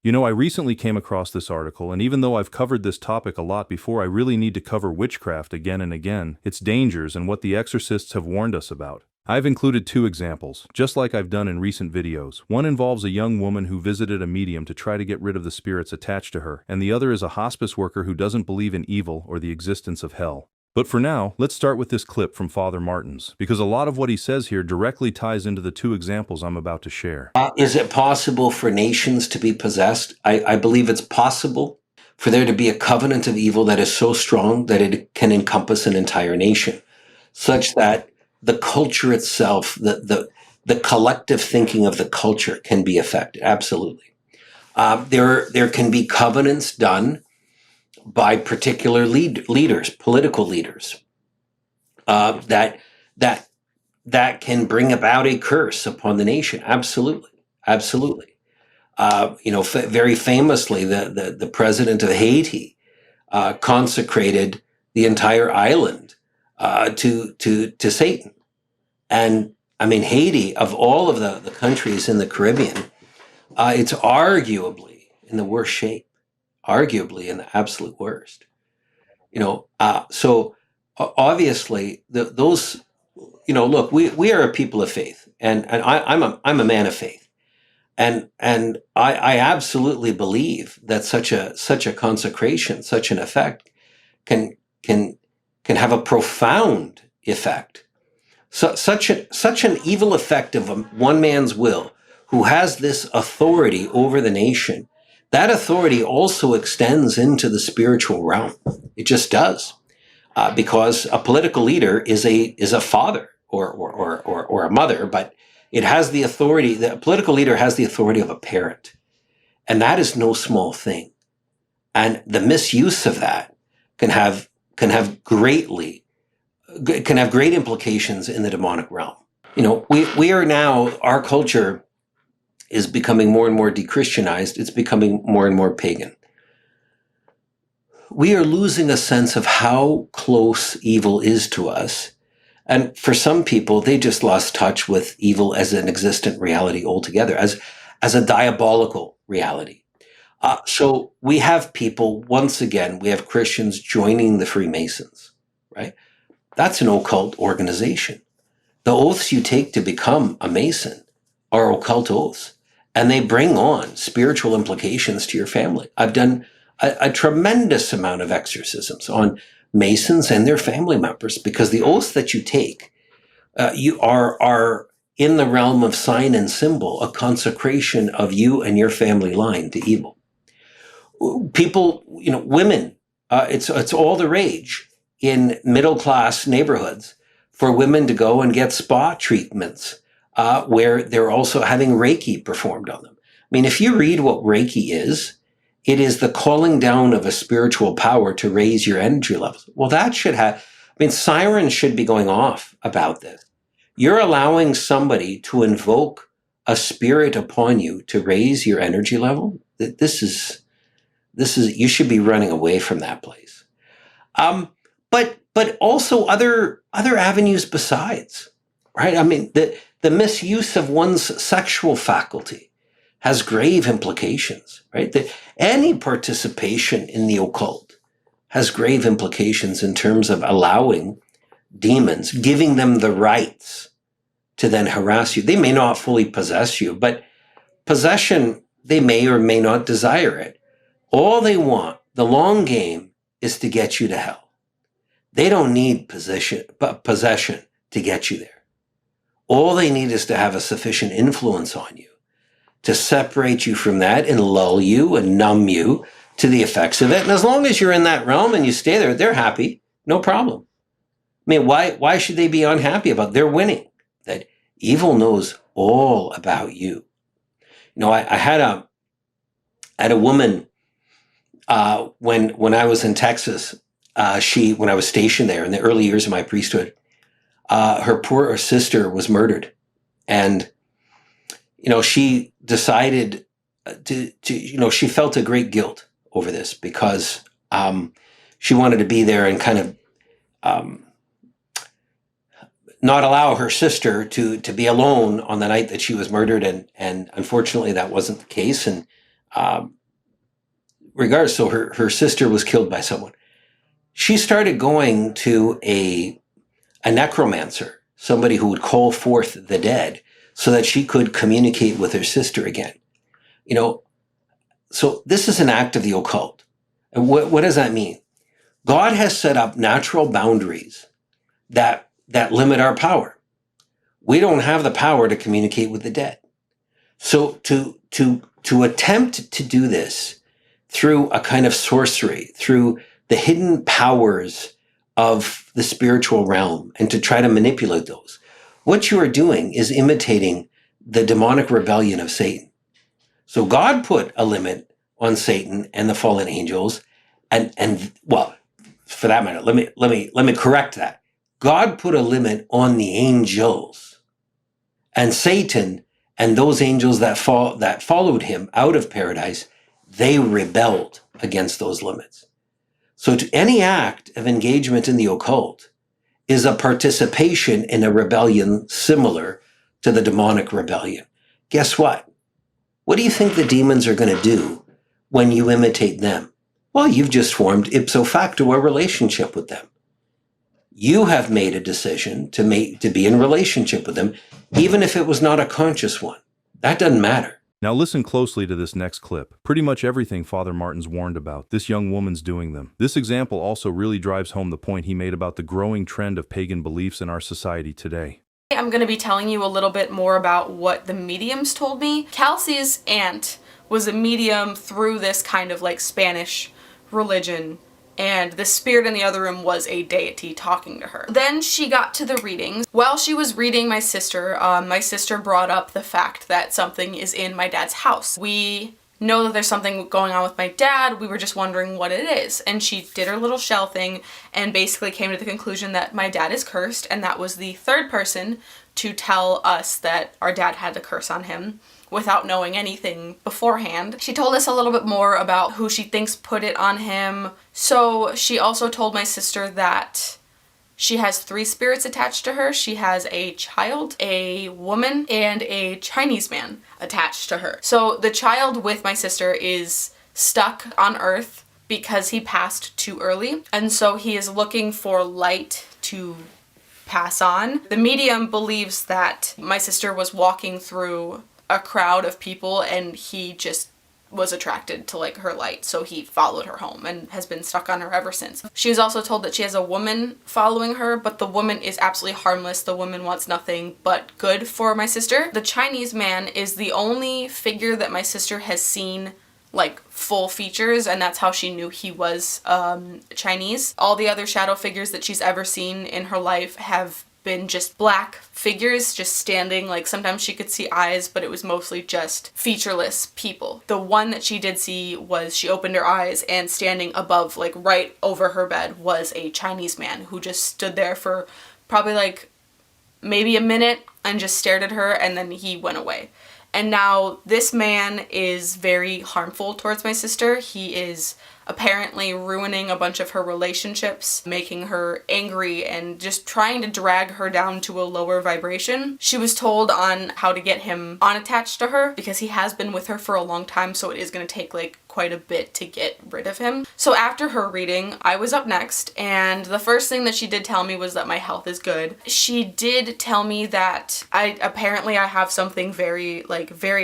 You know, I recently came across this article, and even though I've covered this topic a lot before, I really need to cover witchcraft again and again, its dangers, and what the exorcists have warned us about. I've included two examples, just like I've done in recent videos. One involves a young woman who visited a medium to try to get rid of the spirits attached to her, and the other is a hospice worker who doesn't believe in evil or the existence of hell. But for now, let's start with this clip from Father Martins, because a lot of what he says here directly ties into the two examples I'm about to share. Is it possible for nations to be possessed? I believe it's possible for there to be a covenant of evil that is so strong that it can encompass an entire nation, such that the culture itself, the collective thinking of the culture can be affected. Absolutely. There can be covenants done by particular leaders, political leaders, that can bring about a curse upon the nation. Absolutely, absolutely. Very famously, the president of Haiti consecrated the entire island to Satan. And I mean, Haiti, of all of the countries in the Caribbean, it's arguably in the worst shape. Arguably in the absolute worst, so obviously those, look, we are a people of faith, and I'm a man of faith, and I absolutely believe that such a consecration, such an effect, can have a profound effect, such an evil effect of one man's will, who has this authority over the nation. That authority also extends into the spiritual realm. It just does, because a political leader is a father or a mother, but it has the authority. The political leader has the authority of a parent, and that is no small thing. And the misuse of that can have great implications in the demonic realm. We are now, our culture is becoming more and more de-Christianized. It's becoming more and more pagan. We are losing a sense of how close evil is to us. And for some people, they just lost touch with evil as an existent reality altogether, as a diabolical reality. So we have people, once again, we have Christians joining the Freemasons, right? That's an occult organization. The oaths you take to become a Mason are occult oaths. And they bring on spiritual implications to your family. I've done a tremendous amount of exorcisms on Masons and their family members, because the oaths that you take, you are in the realm of sign and symbol, a consecration of you and your family line to evil. People, women, it's all the rage in middle-class neighborhoods for women to go and get spa treatments, where they're also having Reiki performed on them. I mean, if you read what Reiki is, it is the calling down of a spiritual power to raise your energy levels. Well, that should have, sirens should be going off about this. You're allowing somebody to invoke a spirit upon you to raise your energy level. This is, you should be running away from that place. But also other avenues besides, right? I mean, the misuse of one's sexual faculty has grave implications, right? Any participation in the occult has grave implications in terms of allowing demons, giving them the rights to then harass you. They may not fully possess you, but possession, they may or may not desire it. All they want, the long game, is to get you to hell. They don't need possession to get you there. All they need is to have a sufficient influence on you to separate you from that and lull you and numb you to the effects of it. And as long as you're in that realm and you stay there, they're happy. No problem. I mean, why should they be unhappy about it? They're winning. That evil knows all about you. I had a woman when I was in Texas. When I was stationed there in the early years of my priesthood, her poor sister was murdered, and she decided to she felt a great guilt over this, because she wanted to be there and kind of not allow her sister to be alone on the night that she was murdered, and unfortunately that wasn't the case, and regardless, so her sister was killed by someone. She started going to a necromancer, somebody who would call forth the dead so that she could communicate with her sister again. You know, so this is an act of the occult. And what does that mean? God has set up natural boundaries that limit our power. We don't have the power to communicate with the dead. So to attempt to do this through a kind of sorcery, through the hidden powers of the spiritual realm, and to try to manipulate those, what you are doing is imitating the demonic rebellion of Satan. So God put a limit on Satan and the fallen angels, and well, for that matter, let me correct that. God put a limit on the angels, and Satan and those angels that followed him out of paradise, they rebelled against those limits. So to any act of engagement in the occult is a participation in a rebellion similar to the demonic rebellion. Guess what? What do you think the demons are going to do when you imitate them? Well, you've just formed ipso facto a relationship with them. You have made a decision to be in relationship with them, even if it was not a conscious one. That doesn't matter. Now listen closely to this next clip. Pretty much everything Father Martin's warned about, this young woman's doing them. This example also really drives home the point he made about the growing trend of pagan beliefs in our society today. I'm going to be telling you a little bit more about what the mediums told me. Kelsey's aunt was a medium through this kind of like Spanish religion, and the spirit in the other room was a deity talking to her. Then she got to the readings. While she was reading my sister brought up the fact that something is in my dad's house. We know that there's something going on with my dad. We were just wondering what it is. And she did her little shell thing and basically came to the conclusion that my dad is cursed, and that was the third person to tell us that our dad had the curse on him without knowing anything beforehand. She told us a little bit more about who she thinks put it on him. So she also told my sister that she has 3 spirits attached to her. She has a child, a woman, and a Chinese man attached to her. So the child with my sister is stuck on Earth because he passed too early, and so he is looking for light to pass on. The medium believes that my sister was walking through a crowd of people and he just was attracted to like her light, so he followed her home and has been stuck on her ever since. She was also told that she has a woman following her, but the woman is absolutely harmless. The woman wants nothing but good for my sister. The Chinese man is the only figure that my sister has seen like full features, and that's how she knew he was Chinese. All the other shadow figures that she's ever seen in her life have been just black figures just standing. Like sometimes she could see eyes, but it was mostly just featureless people. The one that she did see was she opened her eyes and standing above, like right over her bed, was a Chinese man who just stood there for probably like maybe a minute and just stared at her, and then he went away. And now this man is very harmful towards my sister. He is apparently ruining a bunch of her relationships, making her angry, and just trying to drag her down to a lower vibration. She was told on how to get him unattached to her because he has been with her for a long time, so it is going to take like quite a bit to get rid of him. So after her reading, I was up next, and the first thing that she did tell me was that my health is good. She did tell me that I have something very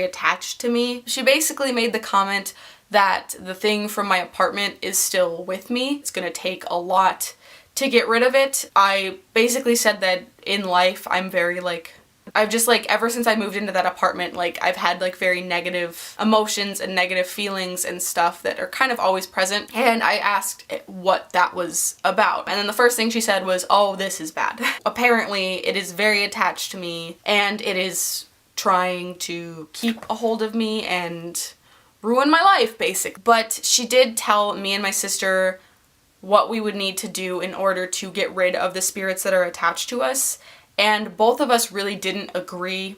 attached to me. She basically made the comment that the thing from my apartment is still with me. It's gonna take a lot to get rid of it. I basically said that in life I'm very I've just ever since I moved into that apartment, I've had very negative emotions and negative feelings and stuff that are kind of always present. And I asked what that was about. And then the first thing she said was, "Oh, this is bad." Apparently it is very attached to me and it is trying to keep a hold of me and ruin my life, basically. But she did tell me and my sister what we would need to do in order to get rid of the spirits that are attached to us, and both of us really didn't agree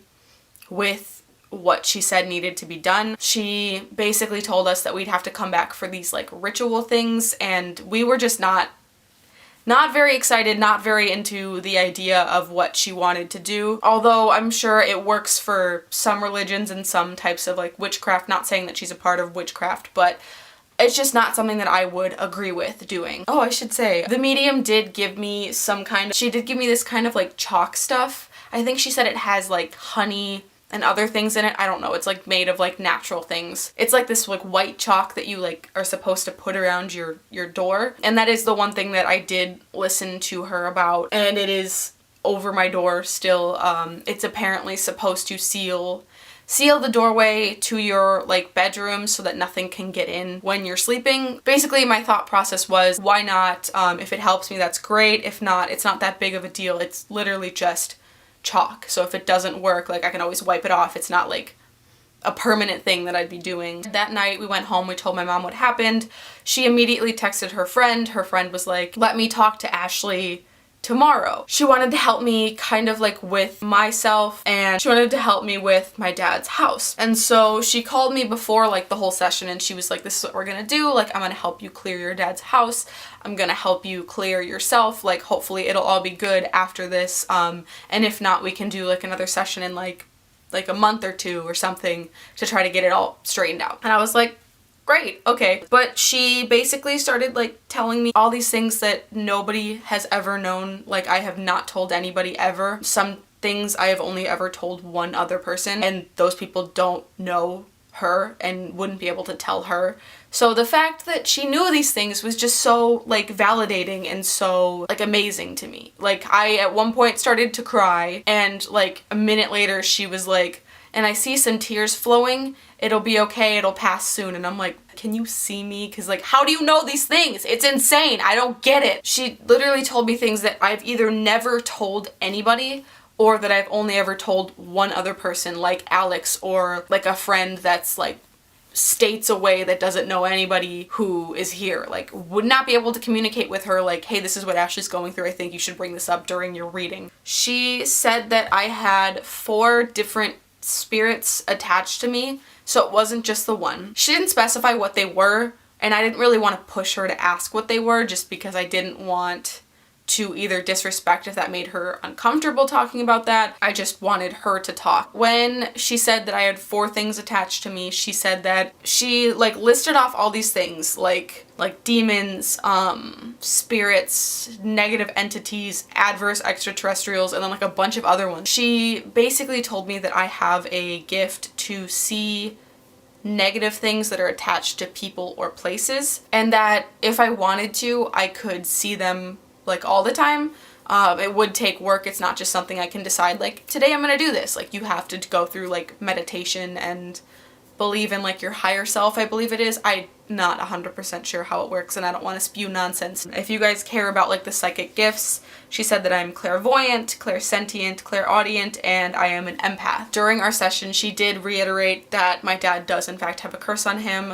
with what she said needed to be done. She basically told us that we'd have to come back for these ritual things, and we were just not not very excited, not very into the idea of what she wanted to do. Although I'm sure it works for some religions and some types of like witchcraft, not saying that she's a part of witchcraft, but it's just not something that I would agree with doing. Oh, I should say, the medium did give me she did give me this kind of like chalk stuff. I think she said it has like honey and other things in it. I don't know. It's like made of like natural things. It's like this like white chalk that you like are supposed to put around your door. And that is the one thing that I did listen to her about. And it is over my door still. It's apparently supposed to seal the doorway to your like bedroom so that nothing can get in when you're sleeping. Basically, my thought process was, why not? If it helps me, that's great. If not, it's not that big of a deal. It's literally just chalk. So if it doesn't work, like I can always wipe it off. It's not like a permanent thing that I'd be doing. That night we went home, we told my mom what happened. She immediately texted her friend. Her friend was like, let me talk to Ashley tomorrow. She wanted to help me kind of like with myself, and she wanted to help me with my dad's house. And so she called me before like the whole session, and she was like, this is what we're gonna do. Like, I'm gonna help you clear your dad's house. I'm gonna help you clear yourself. Like, hopefully it'll all be good after this. And if not, we can do like another session in like a month or two or something to try to get it all straightened out. And I was like, great, okay. But she basically started like telling me all these things that nobody has ever known. Like, I have not told anybody ever. Some things I have only ever told one other person, and those people don't know her and wouldn't be able to tell her. So the fact that she knew these things was just so like validating and so like amazing to me. Like, I at one point started to cry, and like a minute later she was like, and I see some tears flowing, it'll be okay, it'll pass soon. And I'm like, can you see me? Because like, how do you know these things? It's insane. I don't get it. She literally told me things that I've either never told anybody, or that I've only ever told one other person, like Alex, or like a friend that's like states away that doesn't know anybody who is here. Like, would not be able to communicate with her like, hey, this is what Ashley's going through. I think you should bring this up during your reading. She said that I had 4 different spirits attached to me, so it wasn't just the one. She didn't specify what they were, and I didn't really want to push her to ask what they were, just because I didn't want to either disrespect if that made her uncomfortable talking about that. I just wanted her to talk. When she said that I had 4 things attached to me, she said that she like listed off all these things like demons, spirits, negative entities, adverse extraterrestrials, and then like a bunch of other ones. She basically told me that I have a gift to see negative things that are attached to people or places, and that if I wanted to, I could see them like all the time. It would take work. It's not just something I can decide like, today I'm gonna do this. Like, you have to go through like meditation and believe in like your higher self, I believe it is. I'm not 100% sure how it works, and I don't want to spew nonsense. If you guys care about like the psychic gifts, she said that I'm clairvoyant, clairsentient, clairaudient, and I am an empath. During our session, she did reiterate that my dad does in fact have a curse on him,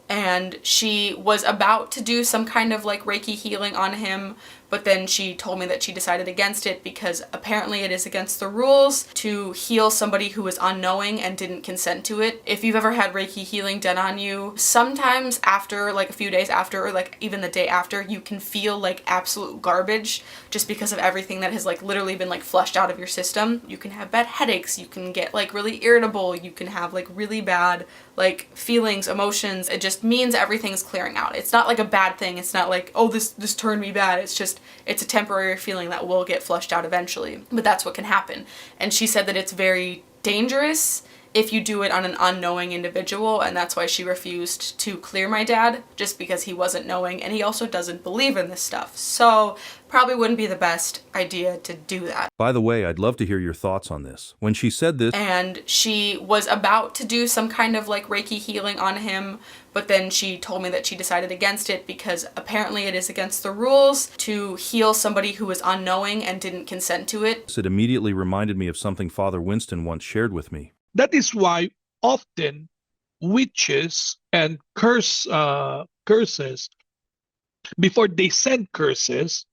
and she was about to do some kind of like Reiki healing on him, but then she told me that she decided against it because apparently it is against the rules to heal somebody who is unknowing and didn't consent to it. If you've ever had Reiki healing done on you, sometimes after, like a few days after, or like even the day after, you can feel like absolute garbage just because of everything that has like literally been like flushed out of your system. You can have bad headaches, you can get like really irritable, you can have like really bad like feelings, emotions. It just means everything's clearing out. It's not like a bad thing. It's not like, oh, this turned me bad. It's just, it's a temporary feeling that will get flushed out eventually. But that's what can happen. And she said that it's very dangerous if you do it on an unknowing individual, and that's why she refused to clear my dad, just because he wasn't knowing, and he also doesn't believe in this stuff. So probably wouldn't be the best idea to do that. By the way, I'd love to hear your thoughts on this. When she said this, and she was about to do some kind of like Reiki healing on him, but then she told me that she decided against it because apparently it is against the rules to heal somebody who is unknowing and didn't consent to it. it immediately reminded me of something Father Winston once shared with me. That is why often witches and curses, before they send curses,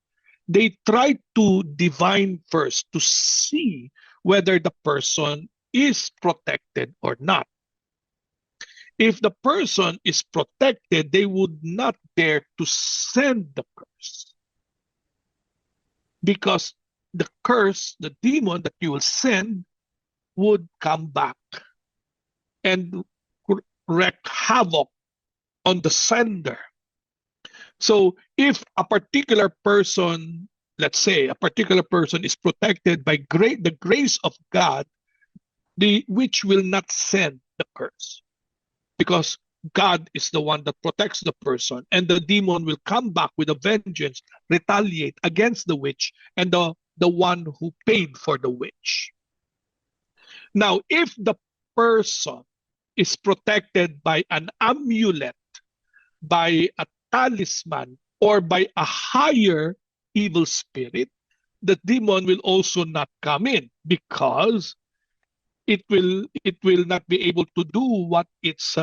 they try to divine first to see whether the person is protected or not. If the person is protected, they would not dare to send the curse. because the curse, the demon that you will send, would come back and wreak havoc on the sender. So if a particular person, let's say a particular person is protected by the grace of God, the which will not send the curse, because God is the one that protects the person, and the demon will come back with a vengeance, retaliate against the witch and the one who paid for the witch. Now, if the person is protected by an amulet, by a talisman, or by a higher evil spirit, the demon will also not come in, because it will not be able to do what its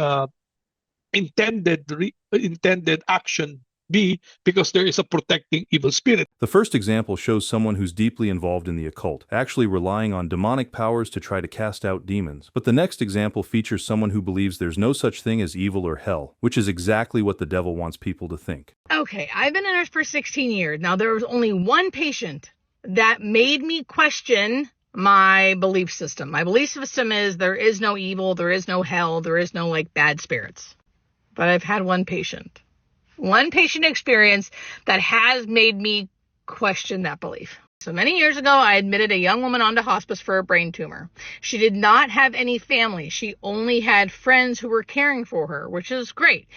intended action be, because there is a protecting evil spirit. The first example shows someone who's deeply involved in the occult, actually relying on demonic powers to try to cast out demons. But the next example features someone who believes there's no such thing as evil or hell, which is exactly what the devil wants people to think. Okay, I've been a nurse for 16 years. Now, there was only one patient that made me question my belief system. My belief system is there is no evil, there is no hell, there is no bad spirits. But I've had one patient experience that has made me question that belief. So many years ago, I admitted a young woman onto hospice for a brain tumor. She did not have any family. She only had friends who were caring for her, which is great.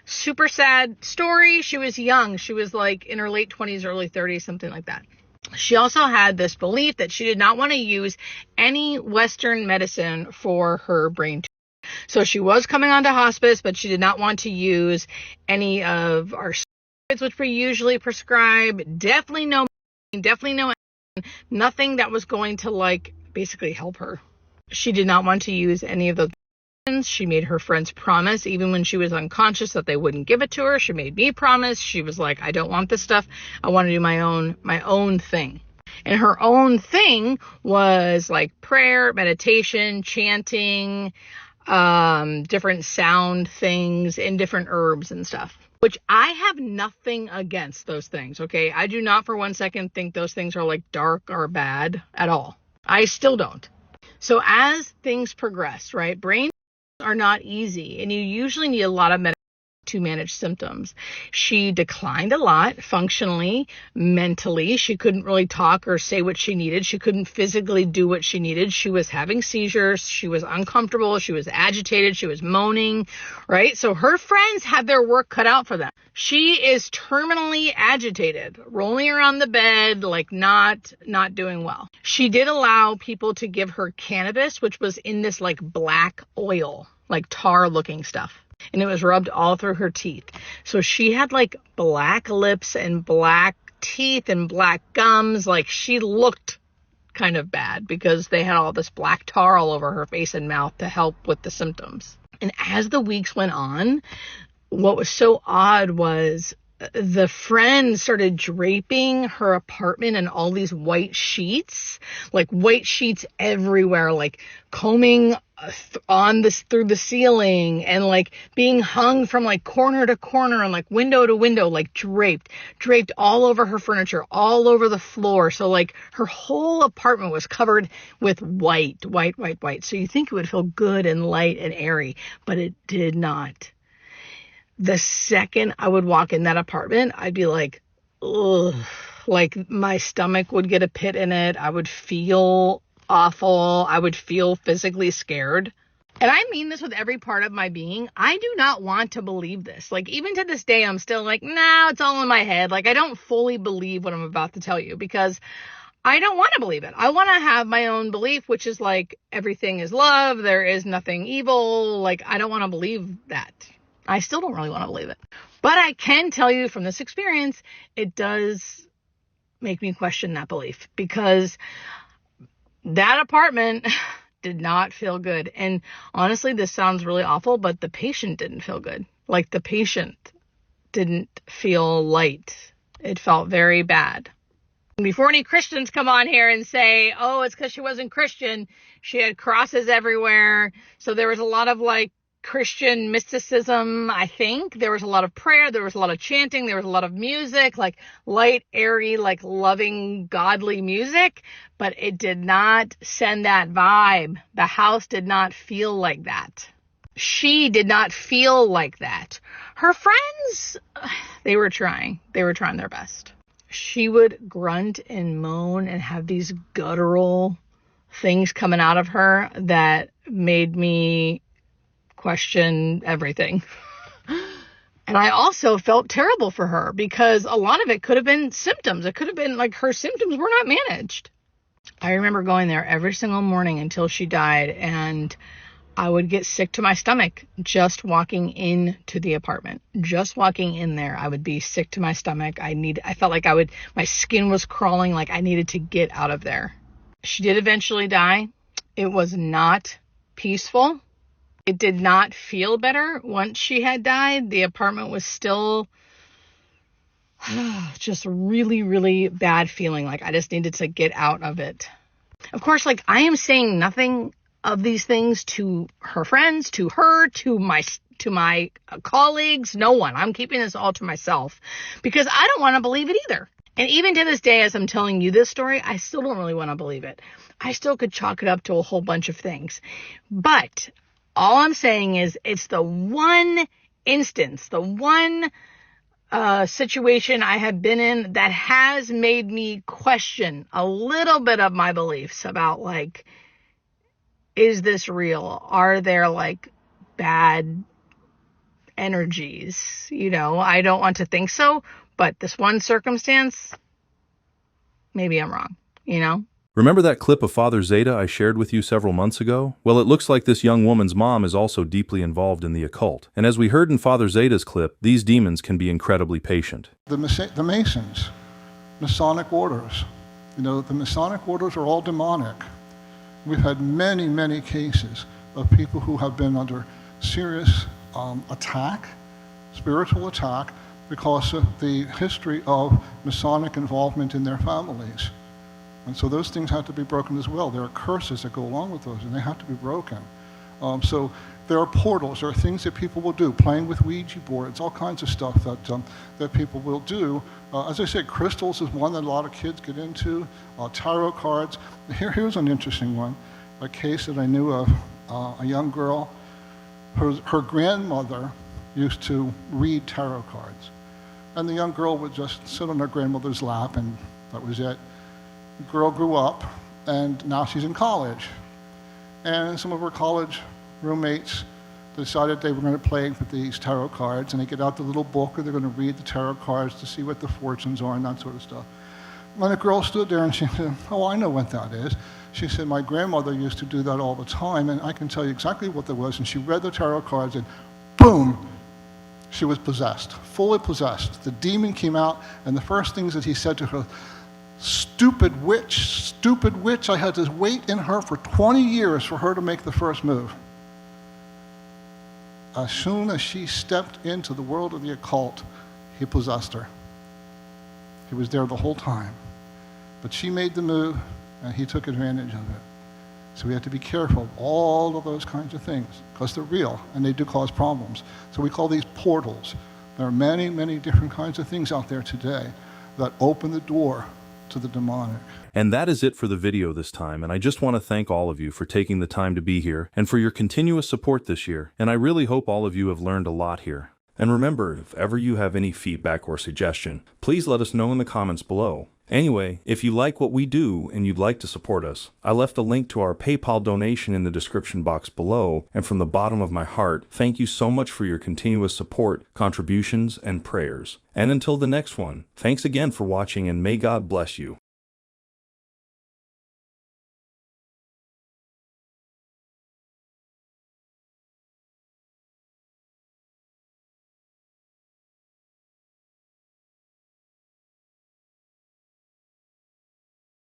Super sad story. She was young. She was in her late 20s, early 30s, something like that. She also had this belief that she did not want to use any Western medicine for her brain tumor. So she was coming onto hospice, but she did not want to use any of our steroids, which we usually prescribe. Definitely no, nothing that was going to basically help her. She did not want to use any of those. She made her friends promise, even when she was unconscious, that they wouldn't give it to her. She made me promise. She was like, I don't want this stuff. I want to do my own thing. And her own thing was prayer, meditation, chanting, different sound things, and different herbs and stuff, which I have nothing against those things. Okay. I do not for one second think those things are dark or bad at all. I still don't. So as things progress, right, brain are not easy, and you usually need a lot of medication to manage symptoms. She declined a lot functionally, mentally. She couldn't really talk or say what she needed. She couldn't physically do what she needed. She was having seizures. She was uncomfortable. She was agitated. She was moaning, right? So her friends had their work cut out for them. She is terminally agitated, rolling around the bed, not doing well. She did allow people to give her cannabis, which was in this black oil, tar looking stuff. And it was rubbed all through her teeth. So she had black lips and black teeth and black gums. She looked kind of bad because they had all this black tar all over her face and mouth to help with the symptoms. And as the weeks went on, what was so odd was the friends started draping her apartment in all these white sheets, white sheets everywhere, combing through the ceiling, and being hung from corner to corner and window to window, draped all over her furniture, all over the floor. So her whole apartment was covered with white. So you think it would feel good and light and airy, but it did not. The second I would walk in that apartment, I'd be ugh, my stomach would get a pit in it. I would feel awful. I would feel physically scared. And I mean this with every part of my being. I do not want to believe this. Even to this day, I'm still nah, it's all in my head. I don't fully believe what I'm about to tell you, because I don't want to believe it. I want to have my own belief, which is everything is love. There is nothing evil. I don't want to believe that. I still don't really want to believe it. But I can tell you from this experience, it does make me question that belief, because that apartment did not feel good. And honestly, this sounds really awful, but the patient didn't feel good. The patient didn't feel light. It felt very bad. Before any Christians come on here and say, oh, it's because she wasn't Christian, she had crosses everywhere. So there was a lot of Christian mysticism, I think. There was a lot of prayer, there was a lot of chanting, there was a lot of music, like light, airy, like loving, godly music, but it did not send that vibe. The house did not feel like that. She did not feel like that. Her friends, they were trying their best. She would grunt and moan and have these guttural things coming out of her that made me question everything. And I also felt terrible for her because a lot of it could have been symptoms. It could have been like her symptoms were not managed. I remember going there every single morning until she died, and I would get sick to my stomach just walking into the apartment. Just walking in there, I would be sick to my stomach. I felt like my skin was crawling, like I needed to get out of there. She did eventually die. It was not peaceful. It did not feel better once she had died. The apartment was still just really, really bad feeling. Like I just needed to get out of it. Of course, like I am saying nothing of these things to her friends, to her, to my colleagues, no one. I'm keeping this all to myself because I don't want to believe it either. And even to this day, as I'm telling you this story, I still don't really want to believe it. I still could chalk it up to a whole bunch of things. But all I'm saying is it's the one instance, the one situation I have been in that has made me question a little bit of my beliefs about like, is this real? Are there like bad energies? You know, I don't want to think so, but this one circumstance, maybe I'm wrong, you know? Remember that clip of Father Szada I shared with you several months ago? Well, it looks like this young woman's mom is also deeply involved in the occult. And as we heard in Father Szada's clip, these demons can be incredibly patient. The Masons, Masonic orders, the Masonic orders are all demonic. We've had many, many cases of people who have been under serious attack, spiritual attack, because of the history of Masonic involvement in their families. And so those things have to be broken as well. There are curses that go along with those, and they have to be broken. So there are portals, there are things that people will do, playing with Ouija boards, all kinds of stuff that people will do. As I said, crystals is one that a lot of kids get into, tarot cards. Here's an interesting one, a case that I knew of, a young girl. Her grandmother used to read tarot cards. And the young girl would just sit on her grandmother's lap, and that was it. The girl grew up, and now she's in college. And some of her college roommates decided they were going to play with these tarot cards, and they get out the little book, and they're going to read the tarot cards to see what the fortunes are and that sort of stuff. And the girl stood there, and she said, "Oh, I know what that is." She said, "My grandmother used to do that all the time, and I can tell you exactly what that was." And she read the tarot cards, and boom, she was possessed, fully possessed. The demon came out, and the first things that he said to her, stupid witch, I had to wait in her for 20 years for her to make the first move." As soon as she stepped into the world of the occult, he possessed her. He was there the whole time. But she made the move, and he took advantage of it. So we have to be careful of all of those kinds of things, because they're real, and they do cause problems. So we call these portals. There are many, many different kinds of things out there today that open the door to the demonic. And that is it for the video this time, and I just want to thank all of you for taking the time to be here and for your continuous support this year, and I really hope all of you have learned a lot here. And remember, if ever you have any feedback or suggestion, please let us know in the comments below. Anyway, if you like what we do and you'd like to support us, I left a link to our PayPal donation in the description box below, and from the bottom of my heart, thank you so much for your continuous support, contributions, and prayers. And until the next one, thanks again for watching, and may God bless you.